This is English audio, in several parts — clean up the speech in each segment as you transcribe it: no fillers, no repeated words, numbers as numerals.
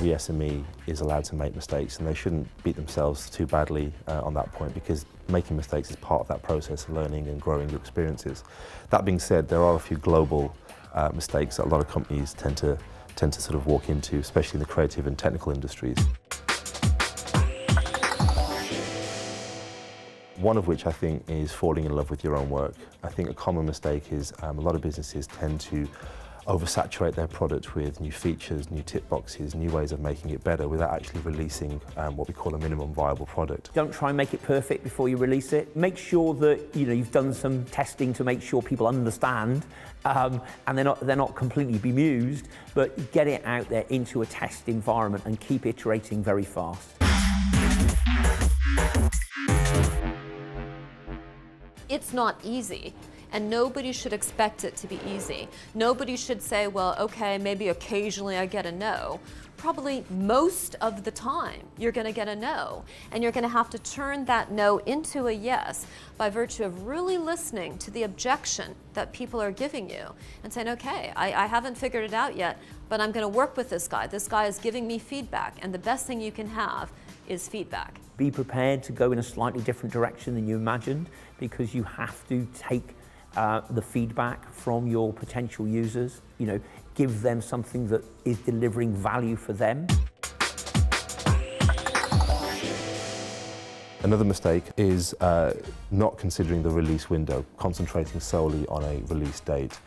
every SME is allowed to make mistakes, and they shouldn't beat themselves too badly on that point, because making mistakes is part of that process of learning and growing your experiences. That being said, there are a few global mistakes that a lot of companies tend to sort of walk into, especially in the creative and technical industries. One of which I think is falling in love with your own work. I think a common mistake is a lot of businesses tend to oversaturate their product with new features, new tick boxes, new ways of making it better without actually releasing what we call a minimum viable product. Don't try and make it perfect before you release it. Make sure that you've done some testing to make sure people understand, and they're not completely bemused, but get it out there into a test environment and keep iterating very fast. It's not easy, and nobody should expect it to be easy. Nobody should say, well, okay, maybe occasionally I get a no. Probably most of the time you're going to get a no, and you're going to have to turn that no into a yes by virtue of really listening to the objection that people are giving you and saying, okay, I haven't figured it out yet, but I'm going to work with this guy. This guy is giving me feedback, and the best thing you can have is feedback. Be prepared to go in a slightly different direction than you imagined, because you have to take the feedback from your potential users. Give them something that is delivering value for them. Another mistake is not considering the release window, concentrating solely on a release date.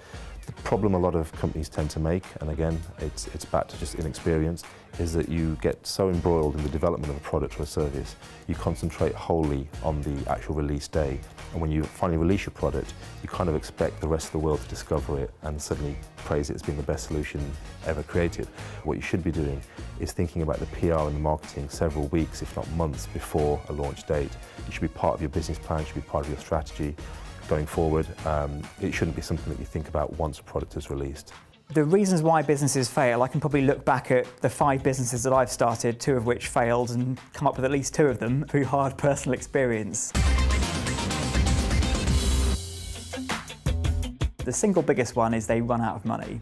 The problem a lot of companies tend to make, and again, it's back to just inexperience, is that you get so embroiled in the development of a product or a service, you concentrate wholly on the actual release day. And when you finally release your product, you kind of expect the rest of the world to discover it and suddenly praise it as being the best solution ever created. What you should be doing is thinking about the PR and the marketing several weeks, if not months, before a launch date. It should be part of your business plan, it should be part of your strategy going forward. It shouldn't be something that you think about once a product is released. The reasons why businesses fail, I can probably look back at the 5 businesses that I've started, 2 of which failed, and come up with at least 2 of them through hard personal experience. The single biggest one is they run out of money.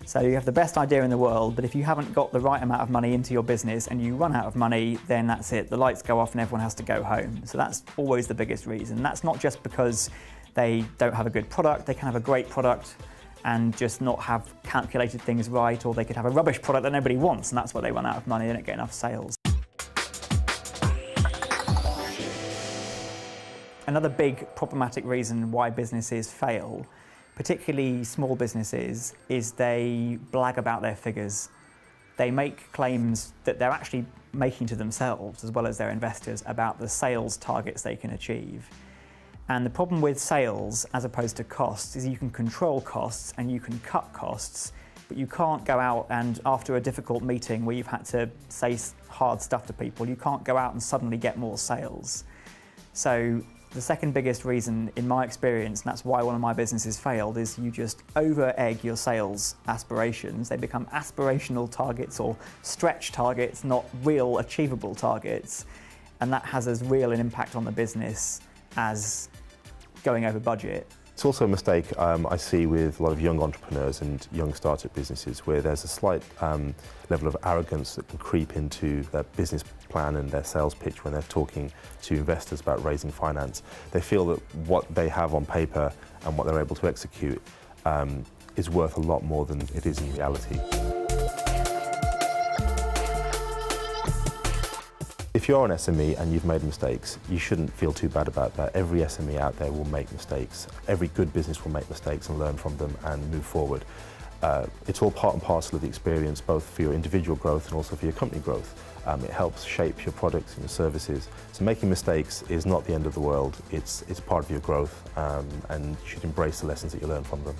So you have the best idea in the world, but if you haven't got the right amount of money into your business and you run out of money, then that's it. The lights go off and everyone has to go home. So that's always the biggest reason. That's not just because they don't have a good product. They can have a great product and just not have calculated things right, or they could have a rubbish product that nobody wants, and that's why they run out of money. They don't get enough sales. Another big problematic reason why businesses fail, particularly small businesses, is they blag about their figures. They make claims that they're actually making to themselves as well as their investors about the sales targets they can achieve. And the problem with sales, as opposed to costs, is you can control costs and you can cut costs, but you can't go out and, after a difficult meeting where you've had to say hard stuff to people, you can't go out and suddenly get more sales. So the second biggest reason, in my experience, and that's why one of my businesses failed, is you just over-egg your sales aspirations. They become aspirational targets or stretch targets, not real achievable targets. And that has as real an impact on the business as going over budget. It's also a mistake I see with a lot of young entrepreneurs and young startup businesses, where there's a slight level of arrogance that can creep into their business plan and their sales pitch when they're talking to investors about raising finance. They feel that what they have on paper and what they're able to execute is worth a lot more than it is in reality. If you're an SME and you've made mistakes, you shouldn't feel too bad about that. Every SME out there will make mistakes. Every good business will make mistakes and learn from them and move forward. It's all part and parcel of the experience, both for your individual growth and also for your company growth. It helps shape your products and your services. So making mistakes is not the end of the world. It's part of your growth, and you should embrace the lessons that you learn from them.